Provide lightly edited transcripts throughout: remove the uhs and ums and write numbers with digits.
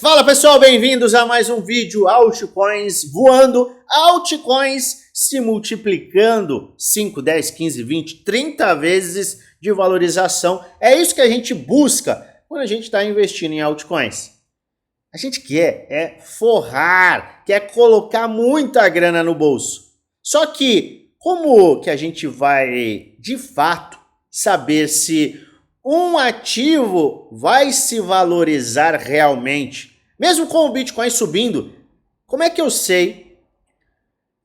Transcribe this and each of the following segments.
Fala pessoal, bem-vindos a mais um vídeo altcoins voando, altcoins se multiplicando 5, 10, 15, 20, 30 vezes de valorização. É isso que a gente busca quando a gente está investindo em altcoins. A gente quer forrar, quer colocar muita grana no bolso. Só que como que a gente vai de fato saber se um ativo vai se valorizar realmente? Mesmo com o Bitcoin subindo, como é que eu sei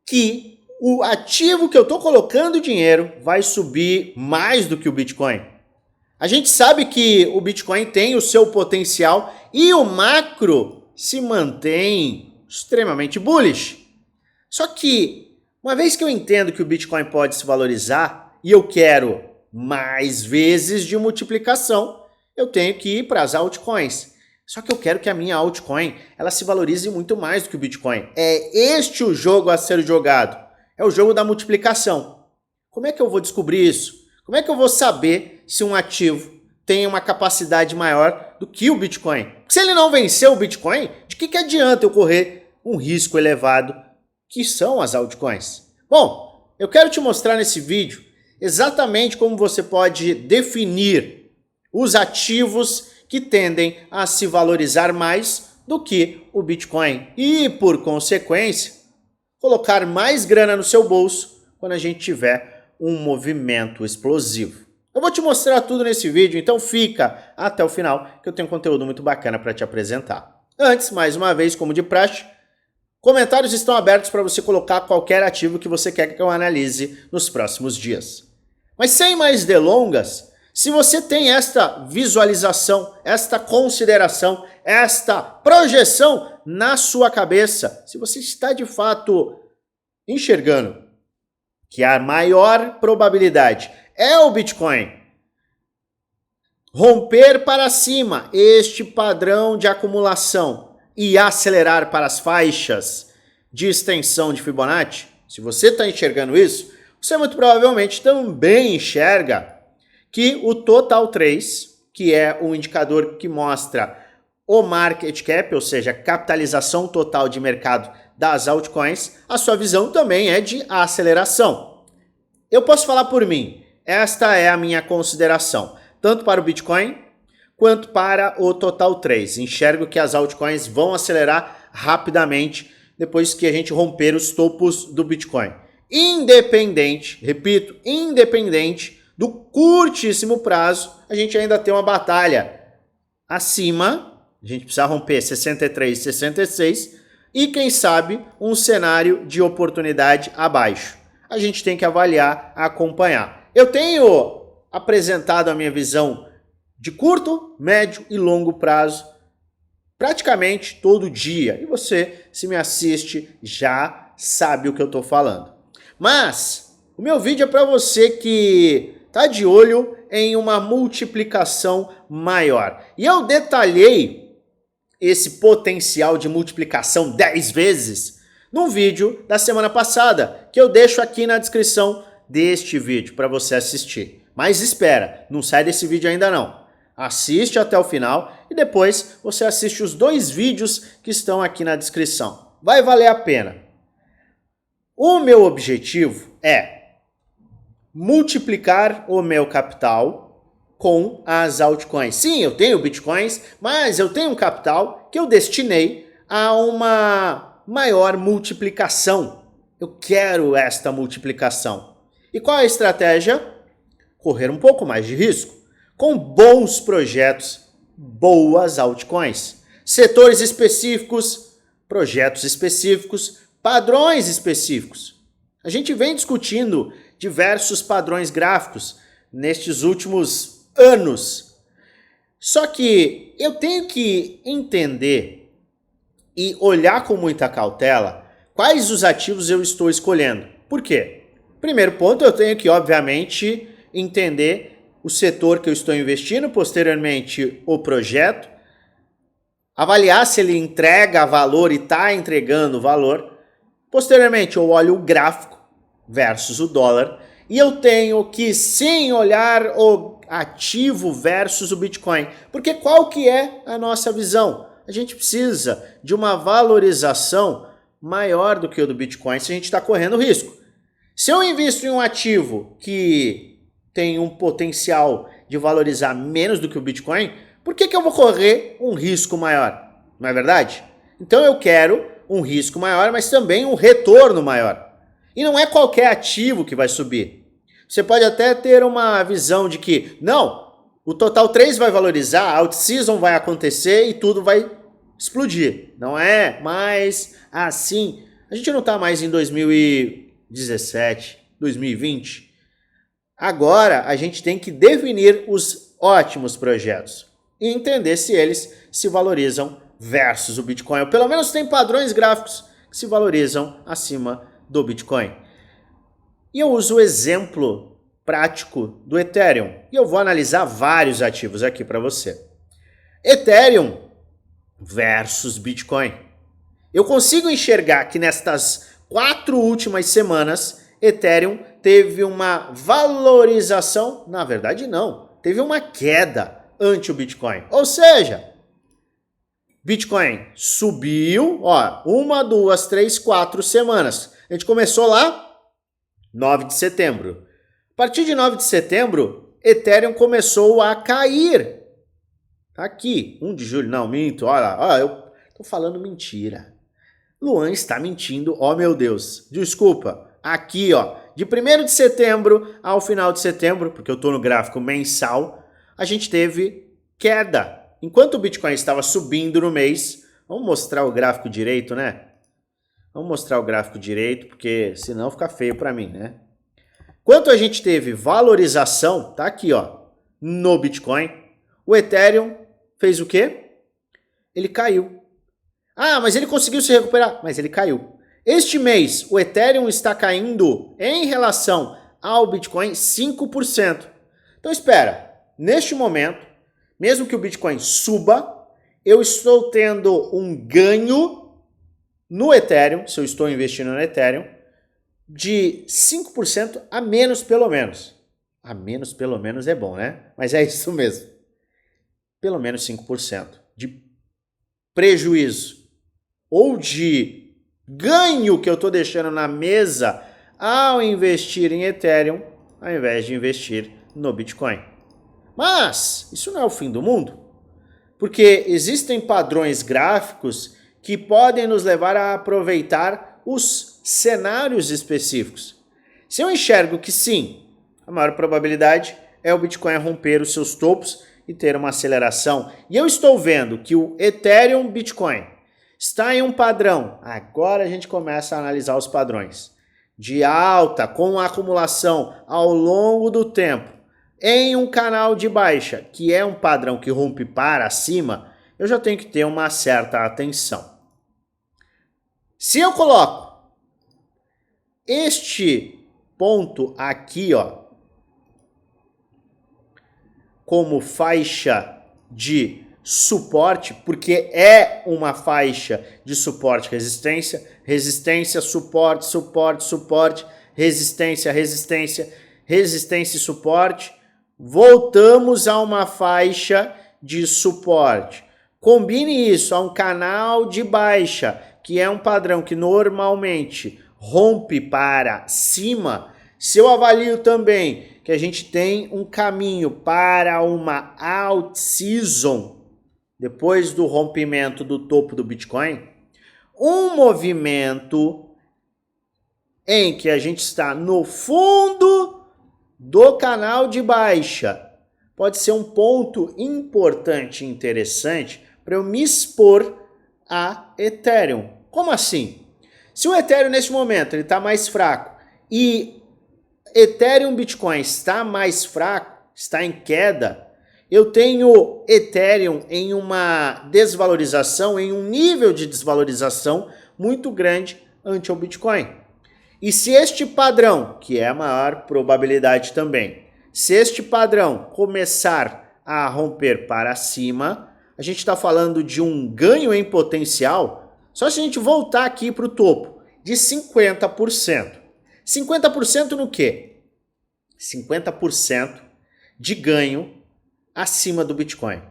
que o ativo que eu estou colocando dinheiro vai subir mais do que o Bitcoin? A gente sabe que o Bitcoin tem o seu potencial e o macro se mantém extremamente bullish. Só que, uma vez que eu entendo que o Bitcoin pode se valorizar e eu quero mais vezes de multiplicação, eu tenho que ir para as altcoins. Só que eu quero que a minha altcoin ela se valorize muito mais do que o Bitcoin. É este o jogo a ser jogado. É o jogo da multiplicação. Como é que eu vou descobrir isso? Como é que eu vou saber se um ativo tem uma capacidade maior do que o Bitcoin? Porque se ele não vencer o Bitcoin, de que adianta eu correr um risco elevado que são as altcoins? Bom, eu quero te mostrar nesse vídeo exatamente como você pode definir os ativos que tendem a se valorizar mais do que o Bitcoin e, por consequência, colocar mais grana no seu bolso quando a gente tiver um movimento explosivo. Eu vou te mostrar tudo nesse vídeo, então fica até o final que eu tenho conteúdo muito bacana para te apresentar. Antes, mais uma vez, como de praxe, comentários estão abertos para você colocar qualquer ativo que você quer que eu analise nos próximos dias. Mas sem mais delongas, se você tem esta visualização, esta consideração, esta projeção na sua cabeça, se você está de fato enxergando que a maior probabilidade é o Bitcoin romper para cima este padrão de acumulação e acelerar para as faixas de extensão de Fibonacci, se você está enxergando isso, você muito provavelmente também enxerga que o Total 3, que é o indicador que mostra o market cap, ou seja, capitalização total de mercado das altcoins, a sua visão também é de aceleração. Eu posso falar por mim, esta é a minha consideração, tanto para o Bitcoin quanto para o Total 3. Enxergo que as altcoins vão acelerar rapidamente depois que a gente romper os topos do Bitcoin. Independente, repito, independente do curtíssimo prazo, a gente ainda tem uma batalha acima, a gente precisa romper 63, 66 e quem sabe um cenário de oportunidade abaixo. A gente tem que avaliar, acompanhar. Eu tenho apresentado a minha visão de curto, médio e longo prazo praticamente todo dia. E você, se me assiste, já sabe o que eu estou falando. Mas o meu vídeo é para você que está de olho em uma multiplicação maior. E eu detalhei esse potencial de multiplicação 10 vezes num vídeo da semana passada, que eu deixo aqui na descrição deste vídeo para você assistir. Mas espera, não sai desse vídeo ainda não. Assiste até o final e depois você assiste os 2 vídeos que estão aqui na descrição. Vai valer a pena. O meu objetivo é multiplicar o meu capital com as altcoins. Sim, eu tenho bitcoins, mas eu tenho um capital que eu destinei a uma maior multiplicação. Eu quero esta multiplicação. E qual é a estratégia? Correr um pouco mais de risco. Com bons projetos, boas altcoins. Setores específicos, projetos específicos, padrões específicos. A gente vem discutindo diversos padrões gráficos nestes últimos anos. Só que eu tenho que entender e olhar com muita cautela quais os ativos eu estou escolhendo. Por quê? Primeiro ponto, eu tenho que, obviamente, entender o setor que eu estou investindo, posteriormente o projeto, avaliar se ele entrega valor e está entregando valor. Posteriormente, eu olho o gráfico versus o dólar e eu tenho que sim olhar o ativo versus o Bitcoin. Porque qual que é a nossa visão? a gente precisa de uma valorização maior do que o do Bitcoin se a gente está correndo risco. Se eu invisto em um ativo que tem um potencial de valorizar menos do que o Bitcoin, por que eu vou correr um risco maior? Não é verdade? Então eu quero um risco maior, mas também um retorno maior. E não é qualquer ativo que vai subir. Você pode até ter uma visão de que, não, o Total 3 vai valorizar, a Out-Season vai acontecer e tudo vai explodir. Não é mais assim. A gente não está mais em 2017, 2020. Agora a gente tem que definir os ótimos projetos e entender se eles se valorizam versus o Bitcoin. Ou pelo menos tem padrões gráficos que se valorizam acima do Bitcoin. E eu uso o exemplo prático do Ethereum. E eu vou analisar vários ativos aqui para você. Ethereum versus Bitcoin. Eu consigo enxergar que nestas 4 últimas semanas, Ethereum teve uma valorização, na verdade não, teve uma queda ante o Bitcoin. Ou seja, Bitcoin subiu, ó, 1, 2, 3, 4 semanas. A gente começou lá 9 de setembro. A partir de 9 de setembro, Ethereum começou a cair. Aqui, 1 de julho, não, minto, olha, eu tô falando mentira. Luan está mentindo, ó meu Deus, desculpa. Aqui, ó, de 1º de setembro ao final de setembro, porque eu tô no gráfico mensal, a gente teve queda. Enquanto o Bitcoin estava subindo no mês, vamos mostrar o gráfico direito, né? Vamos mostrar o gráfico direito, porque senão fica feio para mim, né? Quanto a gente teve valorização, tá aqui, ó, no Bitcoin, o Ethereum fez o quê? Ele caiu. Ah, mas ele conseguiu se recuperar, mas ele caiu. Este mês, o Ethereum está caindo em relação ao Bitcoin 5%. Então espera, neste momento, mesmo que o Bitcoin suba, eu estou tendo um ganho no Ethereum, se eu estou investindo no Ethereum, de 5% a menos pelo menos. A menos pelo menos é bom, né? Mas é isso mesmo. Pelo menos 5% de prejuízo ou de ganho que eu estou deixando na mesa ao investir em Ethereum, ao invés de investir no Bitcoin. Mas isso não é o fim do mundo, porque existem padrões gráficos que podem nos levar a aproveitar os cenários específicos. Se eu enxergo que sim, a maior probabilidade é o Bitcoin romper os seus topos e ter uma aceleração, e eu estou vendo que o Ethereum Bitcoin está em um padrão, agora a gente começa a analisar os padrões, de alta com acumulação ao longo do tempo, em um canal de baixa, que é um padrão que rompe para cima, eu já tenho que ter uma certa atenção. Se eu coloco este ponto aqui, ó, como faixa de suporte, porque é uma faixa de suporte resistência, resistência, suporte, suporte, suporte, resistência, resistência, resistência e suporte, voltamos a uma faixa de suporte. Combine isso a um canal de baixa, que é um padrão que normalmente rompe para cima. Se eu avalio também que a gente tem um caminho para uma out-season, depois do rompimento do topo do Bitcoin, um movimento em que a gente está no fundo do canal de baixa, pode ser um ponto importante e interessante para eu me expor a Ethereum. Como assim? Se o Ethereum neste momento ele está mais fraco e Ethereum Bitcoin está mais fraco, está em queda, eu tenho Ethereum em uma desvalorização, em um nível de desvalorização muito grande ante o Bitcoin. E se este padrão, que é a maior probabilidade também, se este padrão começar a romper para cima, a gente está falando de um ganho em potencial, só se a gente voltar aqui para o topo, de 50%. 50% no quê? 50% de ganho acima do Bitcoin.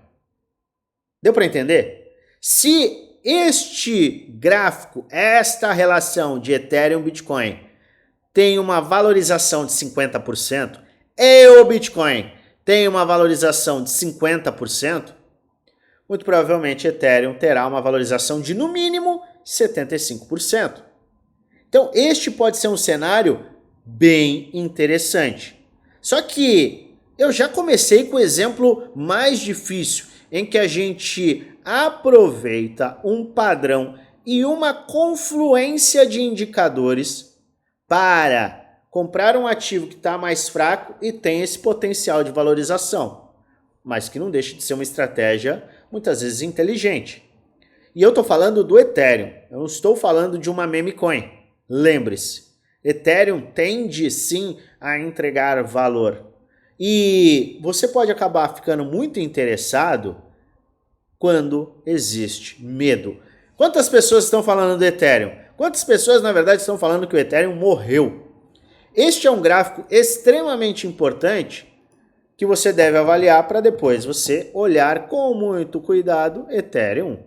Deu para entender? Se este gráfico, esta relação de Ethereum e Bitcoin tem uma valorização de 50% e o Bitcoin tem uma valorização de 50%, muito provavelmente Ethereum terá uma valorização de no mínimo 75%. Então este pode ser um cenário bem interessante. Só que eu já comecei com o exemplo mais difícil, em que a gente aproveita um padrão e uma confluência de indicadores para comprar um ativo que está mais fraco e tem esse potencial de valorização, mas que não deixa de ser uma estratégia muitas vezes inteligente. E eu estou falando do Ethereum, eu não estou falando de uma meme coin. Lembre-se, Ethereum tende sim a entregar valor. E você pode acabar ficando muito interessado quando existe medo. Quantas pessoas estão falando do Ethereum? Quantas pessoas, na verdade, estão falando que o Ethereum morreu? Este é um gráfico extremamente importante que você deve avaliar para depois você olhar com muito cuidado Ethereum,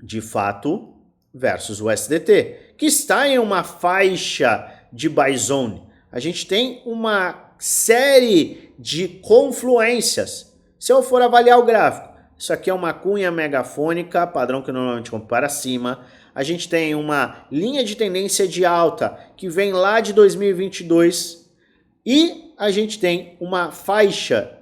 de fato, versus o USDT, que está em uma faixa de buy zone. A gente tem uma série de confluências. Se eu for avaliar o gráfico, isso aqui é uma cunha megafônica, padrão que normalmente vamos para cima. A gente tem uma linha de tendência de alta que vem lá de 2022 e a gente tem uma faixa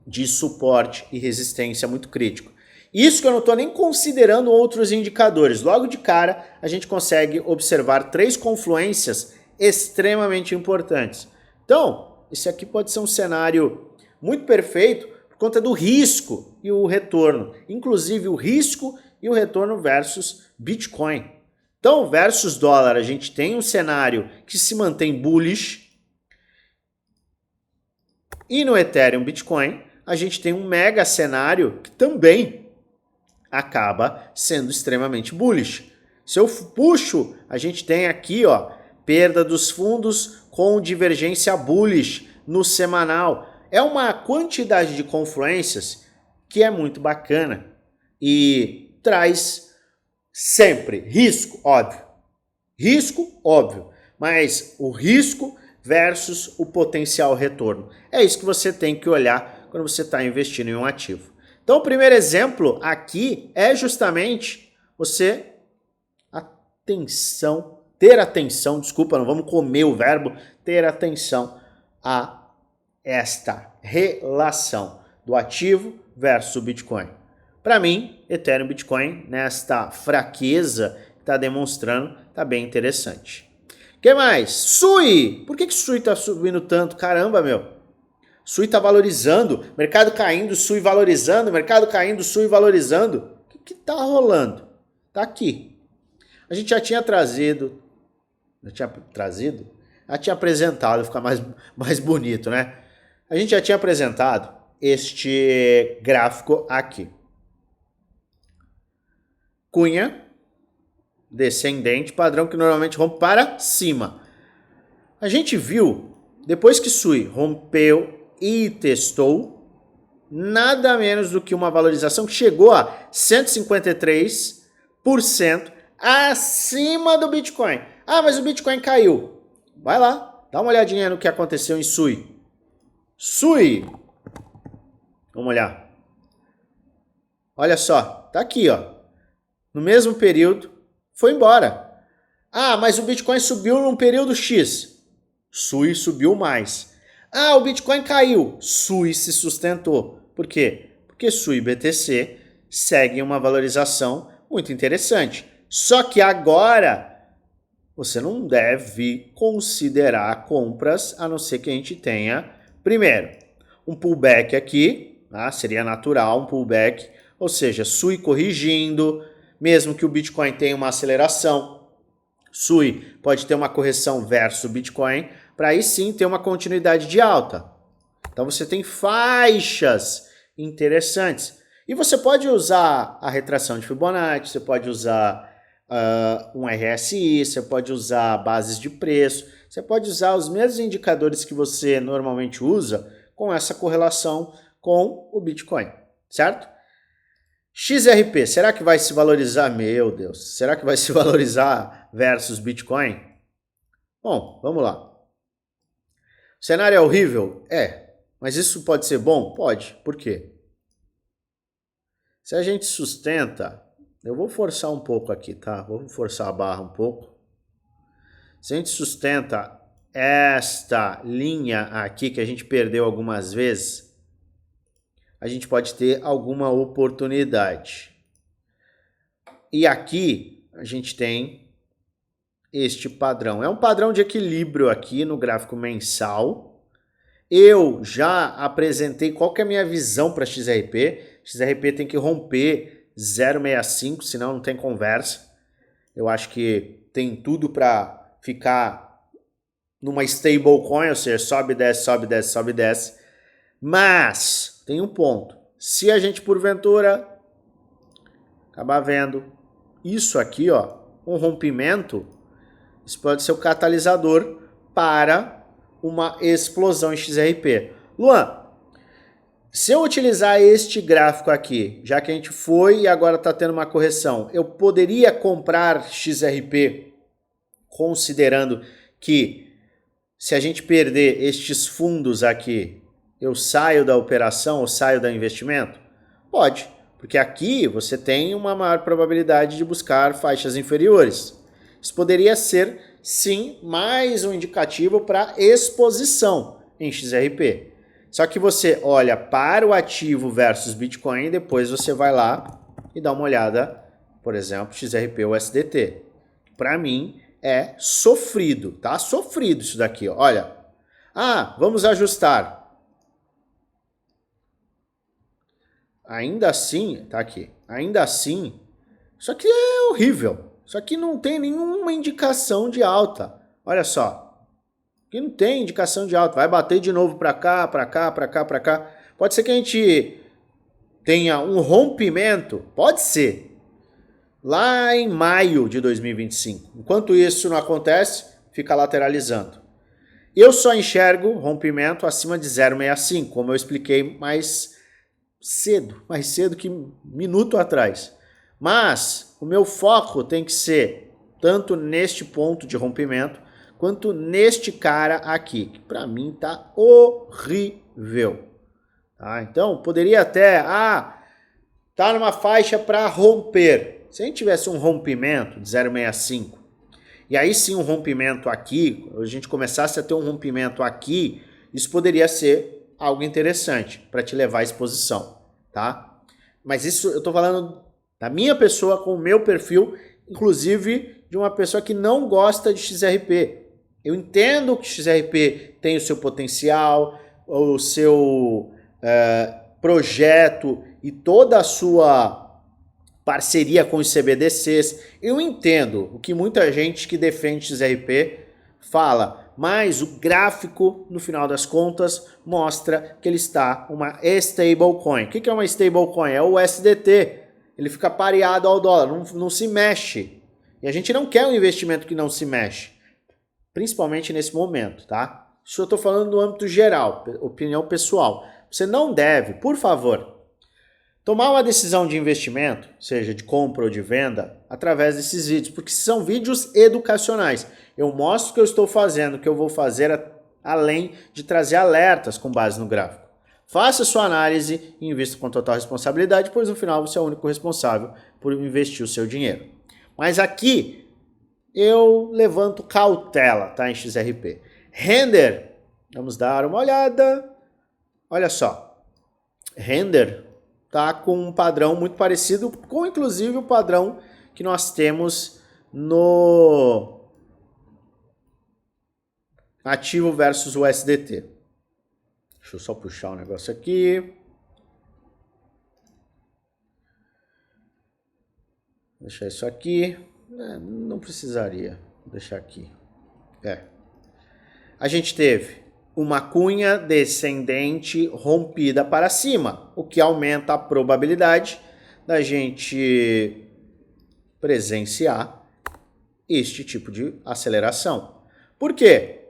de suporte e resistência muito crítico. Isso que eu não estou nem considerando outros indicadores. Logo de cara, a gente consegue observar 3 confluências extremamente importantes. Então, esse aqui pode ser um cenário muito perfeito por conta do risco e o retorno. Inclusive o risco e o retorno versus Bitcoin. Então, versus dólar, a gente tem um cenário que se mantém bullish. E no Ethereum Bitcoin, a gente tem um mega cenário que também acaba sendo extremamente bullish. Se eu puxo, a gente tem aqui, ó, perda dos fundos com divergência bullish no semanal. É uma quantidade de confluências que é muito bacana e traz sempre risco, óbvio. Risco, óbvio, mas o risco versus o potencial retorno. É isso que você tem que olhar quando você está investindo em um ativo. Então, o primeiro exemplo aqui é justamente você ter atenção, desculpa, não vamos comer o verbo, ter atenção a esta relação do ativo versus o Bitcoin. Para mim, Ethereum e Bitcoin, nesta fraqueza que está demonstrando, está bem interessante. O que mais? Sui! Por que Sui está subindo tanto? Caramba, meu! Sui está valorizando, mercado caindo, Sui valorizando, mercado caindo, Sui valorizando. O que está rolando? Está aqui. A gente já tinha trazido, já tinha apresentado, ficar mais bonito, né? A gente já tinha apresentado este gráfico aqui. Cunha descendente, padrão que normalmente rompe para cima. A gente viu, depois que Sui rompeu e testou, nada menos do que uma valorização que chegou a 153% acima do Bitcoin. Ah, mas o Bitcoin caiu. Vai lá, dá uma olhadinha no que aconteceu em Sui. Sui, vamos olhar. Olha só, tá aqui, ó. No mesmo período, foi embora. Ah, mas o Bitcoin subiu num período X. Sui subiu mais. Ah, o Bitcoin caiu. Sui se sustentou. Por quê? Porque Sui e BTC seguem uma valorização muito interessante. Só que agora você não deve considerar compras, a não ser que a gente tenha, primeiro, um pullback aqui, tá? Seria natural um pullback, ou seja, Sui corrigindo, mesmo que o Bitcoin tenha uma aceleração, Sui pode ter uma correção versus Bitcoin, para aí sim ter uma continuidade de alta. Então você tem faixas interessantes. E você pode usar a retração de Fibonacci, você pode usar um RSI, você pode usar bases de preço, você pode usar os mesmos indicadores que você normalmente usa com essa correlação com o Bitcoin, certo? XRP, será que vai se valorizar? Meu Deus, será que vai se valorizar versus Bitcoin? Bom, vamos lá. O cenário é horrível? É. Mas isso pode ser bom? Pode. Por quê? Se a gente sustenta, eu vou forçar um pouco aqui, tá? Vou forçar a barra um pouco. Se a gente sustenta esta linha aqui que a gente perdeu algumas vezes, a gente pode ter alguma oportunidade. E aqui a gente tem este padrão. É um padrão de equilíbrio aqui no gráfico mensal. Eu já apresentei qual que é a minha visão para XRP. XRP tem que romper 0,65, senão não tem conversa. Eu acho que tem tudo para ficar numa stablecoin, ou seja, sobe, desce, sobe, desce, sobe, desce. Mas tem um ponto. Se a gente, porventura, acabar vendo isso aqui, ó, um rompimento, isso pode ser o catalisador para uma explosão em XRP. Luan, se eu utilizar este gráfico aqui, já que a gente foi e agora está tendo uma correção, eu poderia comprar XRP considerando que se a gente perder estes fundos aqui, eu saio da operação ou saio do investimento? Pode, porque aqui você tem uma maior probabilidade de buscar faixas inferiores. Isso poderia ser, sim, mais um indicativo para exposição em XRP. Só que você olha para o ativo versus Bitcoin e depois você vai lá e dá uma olhada, por exemplo, XRP ou USDT. Para mim é sofrido, tá? Sofrido isso daqui, ó. Olha. Ah, vamos ajustar. Ainda assim, tá aqui. Ainda assim, isso aqui é horrível. Isso aqui não tem nenhuma indicação de alta. Olha só. Aqui não tem indicação de alta. Vai bater de novo para cá, para cá, para cá, para cá. Pode ser que a gente tenha um rompimento. Pode ser. Lá em maio de 2025. Enquanto isso não acontece, fica lateralizando. Eu só enxergo rompimento acima de 0,65, como eu expliquei mais cedo que minuto atrás. Mas o meu foco tem que ser tanto neste ponto de rompimento, quanto neste cara aqui, que para mim tá horrível. Tá? Então, poderia até, tá numa faixa para romper. Se a gente tivesse um rompimento de 0,65, e aí sim um rompimento aqui, a gente começasse a ter um rompimento aqui, isso poderia ser algo interessante para te levar à exposição, tá? Mas isso eu tô falando da minha pessoa com o meu perfil, inclusive de uma pessoa que não gosta de XRP. Eu entendo que XRP tem o seu potencial, o seu projeto e toda a sua parceria com os CBDCs. Eu entendo o que muita gente que defende XRP fala, mas o gráfico, no final das contas, mostra que ele está uma stablecoin. O que é uma stablecoin? É o USDT. Ele fica pareado ao dólar, não se mexe. E a gente não quer um investimento que não se mexe, principalmente nesse momento, tá? Isso eu estou falando no âmbito geral, opinião pessoal. Você não deve, por favor, tomar uma decisão de investimento, seja de compra ou de venda, através desses vídeos, porque são vídeos educacionais. Eu mostro o que eu estou fazendo, o que eu vou fazer, além de trazer alertas com base no gráfico. Faça sua análise e invista com total responsabilidade, pois no final você é o único responsável por investir o seu dinheiro. Mas aqui eu levanto cautela, tá, em XRP. Render, vamos dar uma olhada. Olha só, Render tá com um padrão muito parecido com, inclusive, o padrão que nós temos no ativo versus o USDT. Deixa eu só puxar um negócio aqui. Deixar isso aqui. Não precisaria deixar aqui. A gente teve uma cunha descendente rompida para cima, o que aumenta a probabilidade da gente presenciar este tipo de aceleração. Por quê?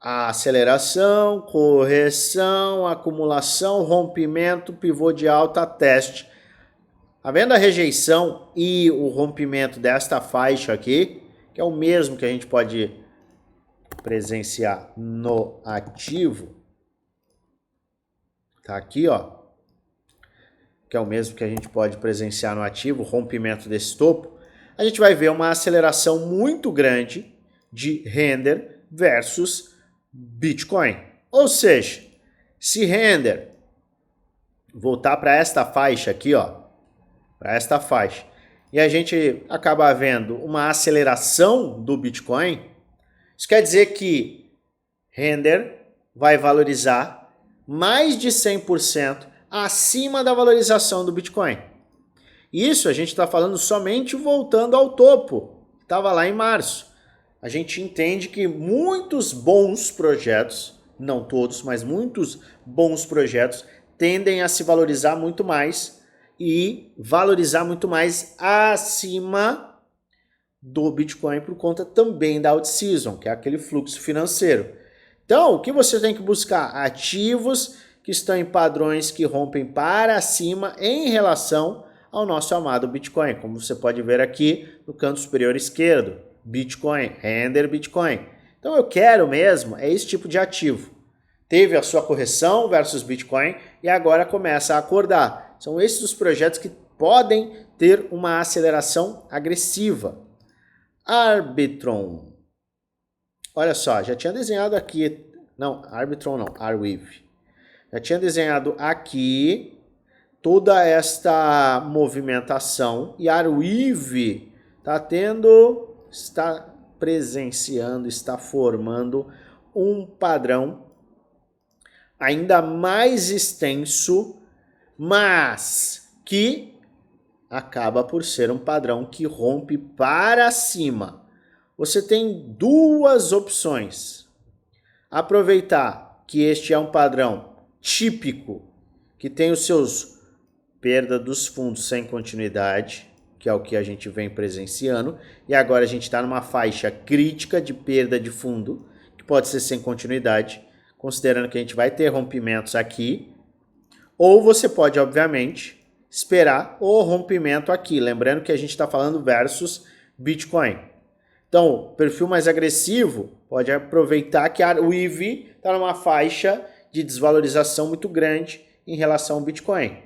A aceleração, correção, acumulação, rompimento, pivô de alta, teste. Havendo a rejeição e o rompimento desta faixa aqui, que é o mesmo que a gente pode presenciar no ativo, tá aqui, ó, que é o mesmo que a gente pode presenciar no ativo, rompimento desse topo, a gente vai ver uma aceleração muito grande de Render versus Bitcoin. Ou seja, se Render voltar para esta faixa aqui, ó, para esta faixa, e a gente acaba vendo uma aceleração do Bitcoin, isso quer dizer que Render vai valorizar mais de 100% acima da valorização do Bitcoin. Isso a gente está falando somente voltando ao topo, que estava lá em março. A gente entende que muitos bons projetos, não todos, mas muitos bons projetos, tendem a se valorizar muito mais e valorizar muito mais acima do Bitcoin por conta também da out-season, que é aquele fluxo financeiro. Então, o que você tem que buscar? Ativos que estão em padrões que rompem para cima em relação ao nosso amado Bitcoin, como você pode ver aqui no canto superior esquerdo, Bitcoin, Render Bitcoin. Então eu quero mesmo é esse tipo de ativo. Teve a sua correção versus Bitcoin e agora começa a acordar. São esses os projetos que podem ter uma aceleração agressiva. Arbitron. Olha só, já tinha desenhado aqui, não, Arbitron não, Arweave. Já tinha desenhado aqui toda esta movimentação e Arweave está presenciando, está formando um padrão ainda mais extenso, mas que acaba por ser um padrão que rompe para cima. Você tem duas opções. Aproveitar que este é um padrão típico, que tem os seus perda dos fundos sem continuidade, que é o que a gente vem presenciando, e agora a gente está numa faixa crítica de perda de fundo, que pode ser sem continuidade, considerando que a gente vai ter rompimentos aqui, ou você pode, obviamente, esperar o rompimento aqui, lembrando que a gente está falando versus Bitcoin. Então, perfil mais agressivo pode aproveitar que a Arweave está numa faixa de desvalorização muito grande em relação ao Bitcoin,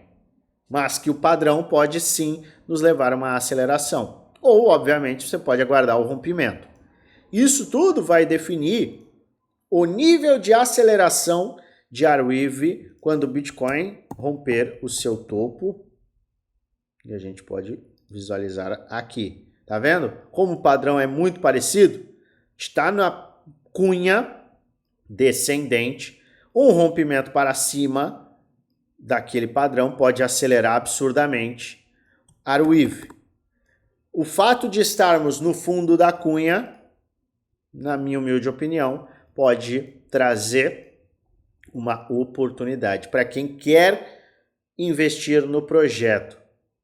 mas que o padrão pode sim nos levar a uma aceleração. Ou, obviamente, você pode aguardar o rompimento. Isso tudo vai definir o nível de aceleração de Arweave quando o Bitcoin romper o seu topo. E a gente pode visualizar aqui. Tá vendo? Como o padrão é muito parecido, está na cunha descendente, um rompimento para cima daquele padrão pode acelerar absurdamente Arweave. O fato de estarmos no fundo da cunha, na minha humilde opinião, pode trazer uma oportunidade para quem quer investir no projeto.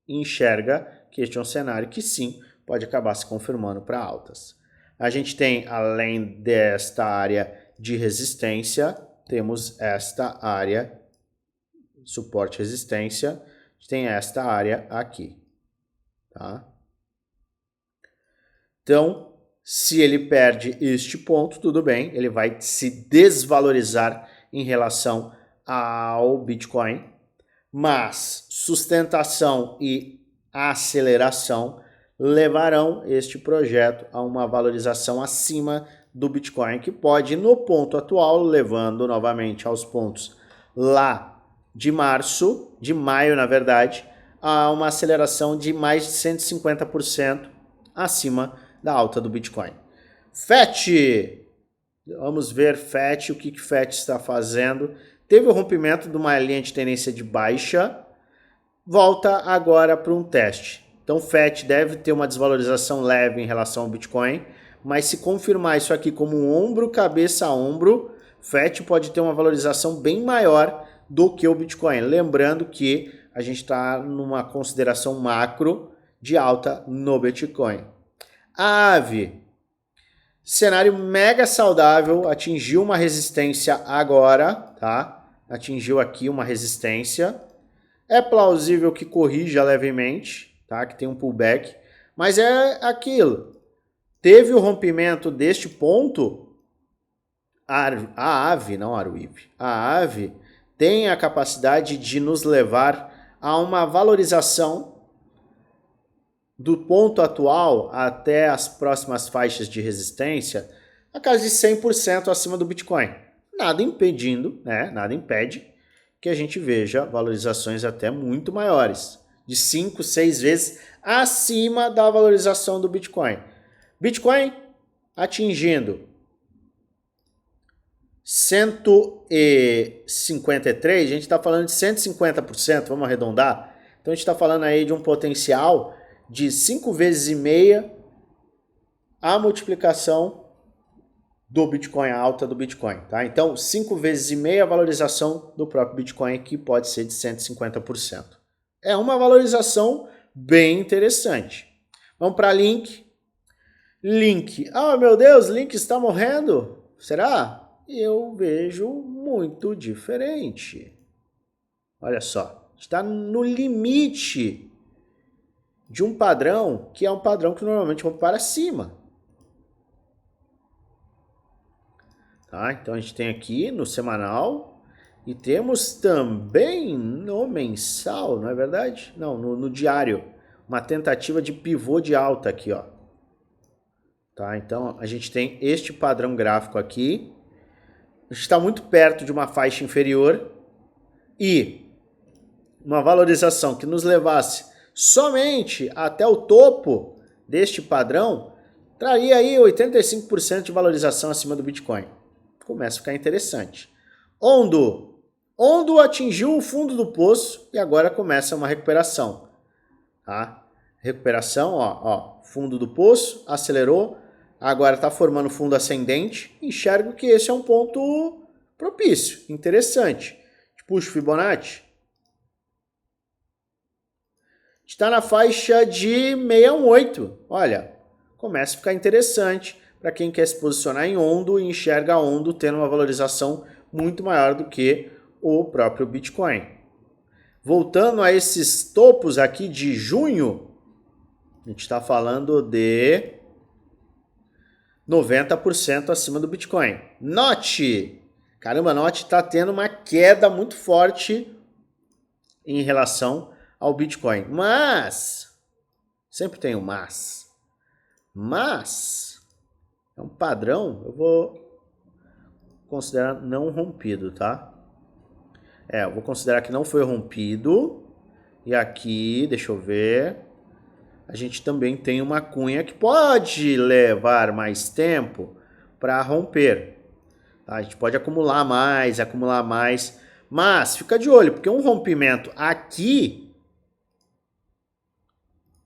Enxerga que este é um cenário que sim pode acabar se confirmando para altas. A gente tem, além desta área de resistência, temos esta área suporte e resistência, tem esta área aqui, tá? Então, se ele perde este ponto, tudo bem, ele vai se desvalorizar em relação ao Bitcoin, mas sustentação e aceleração levarão este projeto a uma valorização acima do Bitcoin, que pode, no ponto atual, levando novamente aos pontos lá de maio, na verdade, a uma aceleração de mais de 150% acima da alta do Bitcoin. FET, vamos ver FET, o que FET está fazendo. Teve o rompimento de uma linha de tendência de baixa, volta agora para um teste. Então FET deve ter uma desvalorização leve em relação ao Bitcoin, mas se confirmar isso aqui como um ombro, cabeça a ombro, FET pode ter uma valorização bem maior do que o Bitcoin. Lembrando que a gente está numa consideração macro de alta no Bitcoin. A AVE Cenário mega saudável, atingiu uma resistência agora, tá? Atingiu aqui uma resistência. É plausível que corrija levemente, tá? Que tem um pullback, mas é aquilo. Teve o rompimento deste ponto, a AVE, não a Arweave, a AVE tem a capacidade de nos levar a uma valorização do ponto atual até as próximas faixas de resistência, a casa de 100% acima do Bitcoin. Nada impedindo, né? Nada impede que a gente veja valorizações até muito maiores, de 5, 6 vezes acima da valorização do Bitcoin. Bitcoin atingindo 153, a gente está falando de 150%, vamos arredondar. Então a gente está falando aí de um potencial de 5 vezes e meia a multiplicação do Bitcoin, a alta do Bitcoin, tá? Então, 5 vezes e meia a valorização do próprio Bitcoin, que pode ser de 150%. É uma valorização bem interessante. Vamos para Link. Link. Ah, meu Deus, Link está morrendo? Será? Eu vejo muito diferente. Olha só, está no limite de um padrão que é um padrão que normalmente vai para cima. Tá? Então a gente tem aqui no semanal e temos também no mensal, não é verdade? Não, no diário, uma tentativa de pivô de alta aqui, ó. Tá? Então a gente tem este padrão gráfico aqui. A gente está muito perto de uma faixa inferior e uma valorização que nos levasse somente até o topo deste padrão traria aí 85% de valorização acima do Bitcoin. Começa a ficar interessante. Ondo atingiu o fundo do poço e agora começa uma recuperação. Tá? Recuperação, ó, fundo do poço, acelerou, agora está formando fundo ascendente. Enxergo que esse é um ponto propício, interessante. Puxa o Fibonacci. Está na faixa de 618. Olha, começa a ficar interessante para quem quer se posicionar em Ondo e enxerga Ondo tendo uma valorização muito maior do que o próprio Bitcoin. Voltando a esses topos aqui de junho, a gente está falando de 90% acima do Bitcoin. NOT! Caramba, NOT está tendo uma queda muito forte em relação ao Bitcoin. Mas, sempre tem um mas é um padrão, eu vou considerar não rompido, tá? Eu vou considerar que não foi rompido. E aqui, deixa eu ver, a gente também tem uma cunha que pode levar mais tempo para romper. Tá? A gente pode acumular mais, mas fica de olho, porque um rompimento aqui,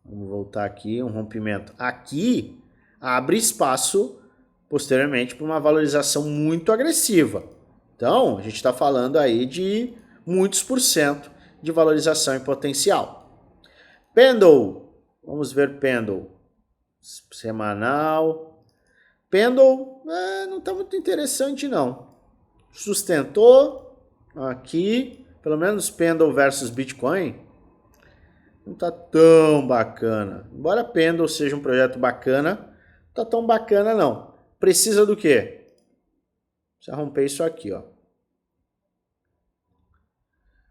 vamos voltar aqui, um rompimento aqui abre espaço posteriormente para uma valorização muito agressiva. Então, a gente está falando aí de muitos % de valorização em potencial. Pendle, vamos ver Pendle, semanal. Pendle não está muito interessante não. Sustentou aqui, pelo menos Pendle versus Bitcoin, não está tão bacana. Embora Pendle seja um projeto bacana, não está tão bacana não. Precisa do quê? Precisa romper isso aqui, ó.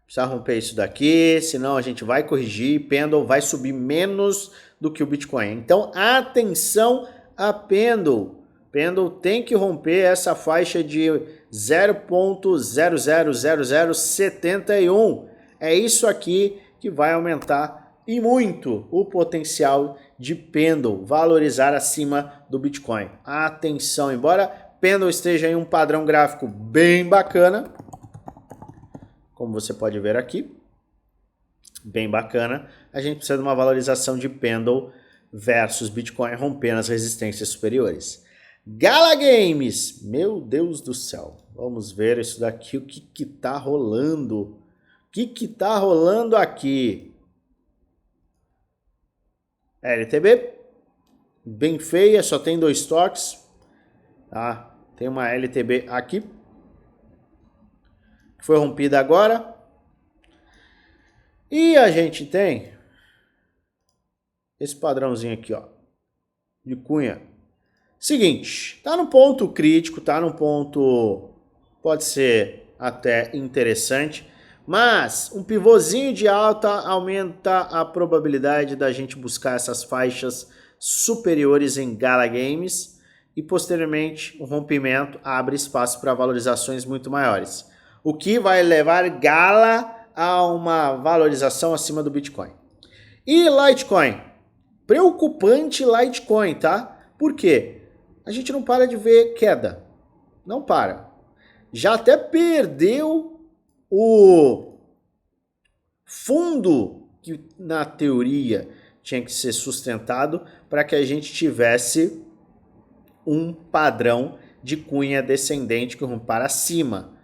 Precisa romper isso daqui, senão a gente vai corrigir, Pendle vai subir menos do que o Bitcoin. Então, atenção a Pendle. Pendle tem que romper essa faixa de 0.000071. É isso aqui que vai aumentar e muito o potencial de Pendle valorizar acima do Bitcoin. Atenção, embora Pendle esteja em um padrão gráfico bem bacana, como você pode ver aqui, bem bacana, a gente precisa de uma valorização de Pendle versus Bitcoin rompendo as resistências superiores. Gala Games, meu Deus do céu, vamos ver isso daqui, o que tá rolando, o que tá rolando aqui. LTB, bem feia, só tem 2 toques, tá? Tem uma LTB aqui, que foi rompida agora. E a gente tem esse padrãozinho aqui, ó, de cunha. Seguinte, tá no ponto crítico, tá no ponto, pode ser até interessante, mas um pivôzinho de alta aumenta a probabilidade da gente buscar essas faixas superiores em Gala Games e posteriormente o rompimento abre espaço para valorizações muito maiores, o que vai levar Gala a uma valorização acima do Bitcoin. E Litecoin? Preocupante Litecoin, tá? Por quê? A gente não para de ver queda. Não para. Já até perdeu o fundo que na teoria tinha que ser sustentado para que a gente tivesse um padrão de cunha descendente que rompe para cima.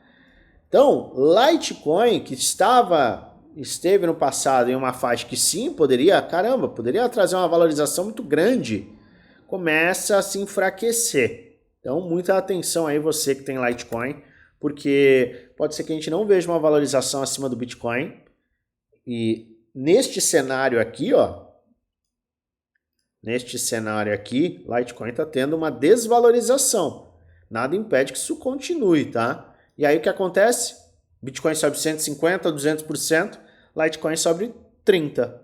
Então, Litecoin, que esteve no passado em uma faixa que sim, poderia trazer uma valorização muito grande, começa a se enfraquecer. Então, muita atenção aí você que tem Litecoin, porque pode ser que a gente não veja uma valorização acima do Bitcoin. E neste cenário aqui, ó, Litecoin está tendo uma desvalorização. Nada impede que isso continue, tá? E aí o que acontece? Bitcoin sobe 150%, 200%, Litecoin sobe 30%.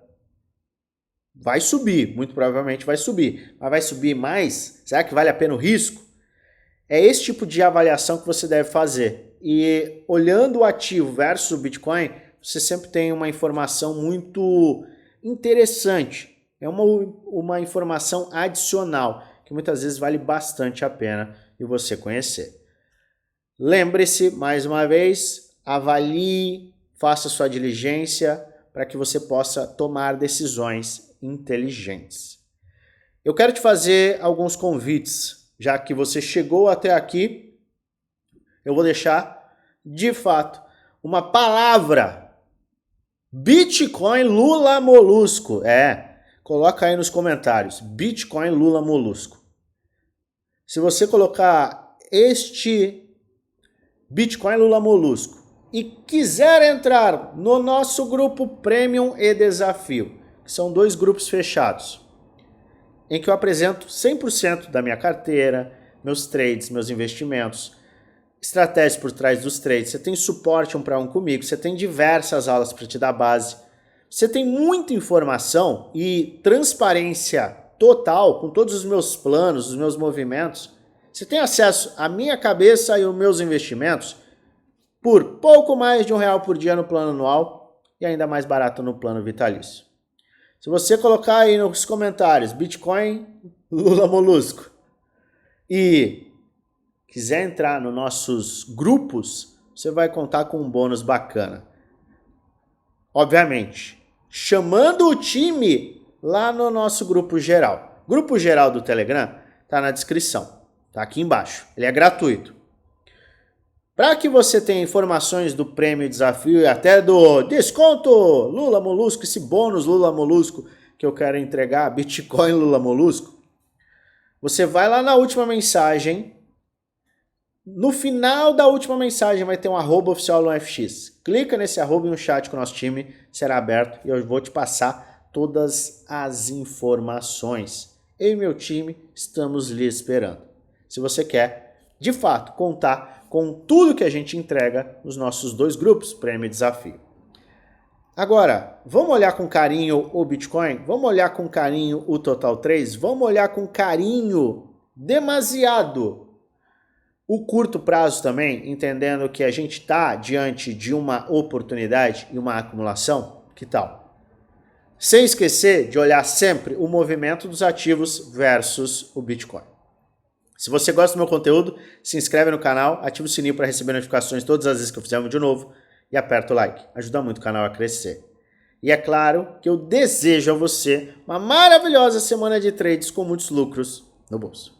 Vai subir, muito provavelmente vai subir. Mas vai subir mais? Será que vale a pena o risco? É esse tipo de avaliação que você deve fazer. E olhando o ativo versus o Bitcoin, você sempre tem uma informação muito interessante. É uma informação adicional, que muitas vezes vale bastante a pena de você conhecer. Lembre-se, mais uma vez, avalie, faça sua diligência para que você possa tomar decisões inteligentes. Eu quero te fazer alguns convites, já que você chegou até aqui, eu vou deixar, de fato, uma palavra. Bitcoin Lula Molusco. Coloca aí nos comentários, Bitcoin Lula Molusco. Se você colocar este Bitcoin Lula Molusco e quiser entrar no nosso grupo Premium e Desafio, que são 2 grupos fechados, em que eu apresento 100% da minha carteira, meus trades, meus investimentos, estratégias por trás dos trades, você tem suporte 1 para 1 comigo, você tem diversas aulas para te dar base, você tem muita informação e transparência total com todos os meus planos, os meus movimentos. Você tem acesso à minha cabeça e aos meus investimentos por pouco mais de R$1 por dia no plano anual e ainda mais barato no plano vitalício. Se você colocar aí nos comentários Bitcoin Lula Molusco e quiser entrar nos nossos grupos, você vai contar com um bônus bacana. Obviamente, chamando o time lá no nosso grupo geral. Grupo geral do Telegram está na descrição. Tá aqui embaixo, ele é gratuito. Para que você tenha informações do prêmio desafio e até do desconto Lula Molusco, esse bônus Lula Molusco que eu quero entregar, Bitcoin Lula Molusco, você vai lá na última mensagem, no final da última mensagem vai ter um @oficial no FX. Clica nesse @ e um chat com o nosso time será aberto e eu vou te passar todas as informações. Eu e meu time estamos lhe esperando. Se você quer, de fato, contar com tudo que a gente entrega nos nossos 2 grupos, Prêmio e Desafio. Agora, vamos olhar com carinho o Bitcoin? Vamos olhar com carinho o Total 3? Vamos olhar com carinho, demasiado, o curto prazo também, entendendo que a gente está diante de uma oportunidade e uma acumulação? Que tal? Sem esquecer de olhar sempre o movimento dos ativos versus o Bitcoin. Se você gosta do meu conteúdo, se inscreve no canal, ativa o sininho para receber notificações todas as vezes que eu fizer um vídeo novo e aperta o like. Ajuda muito o canal a crescer. E é claro que eu desejo a você uma maravilhosa semana de trades com muitos lucros no bolso.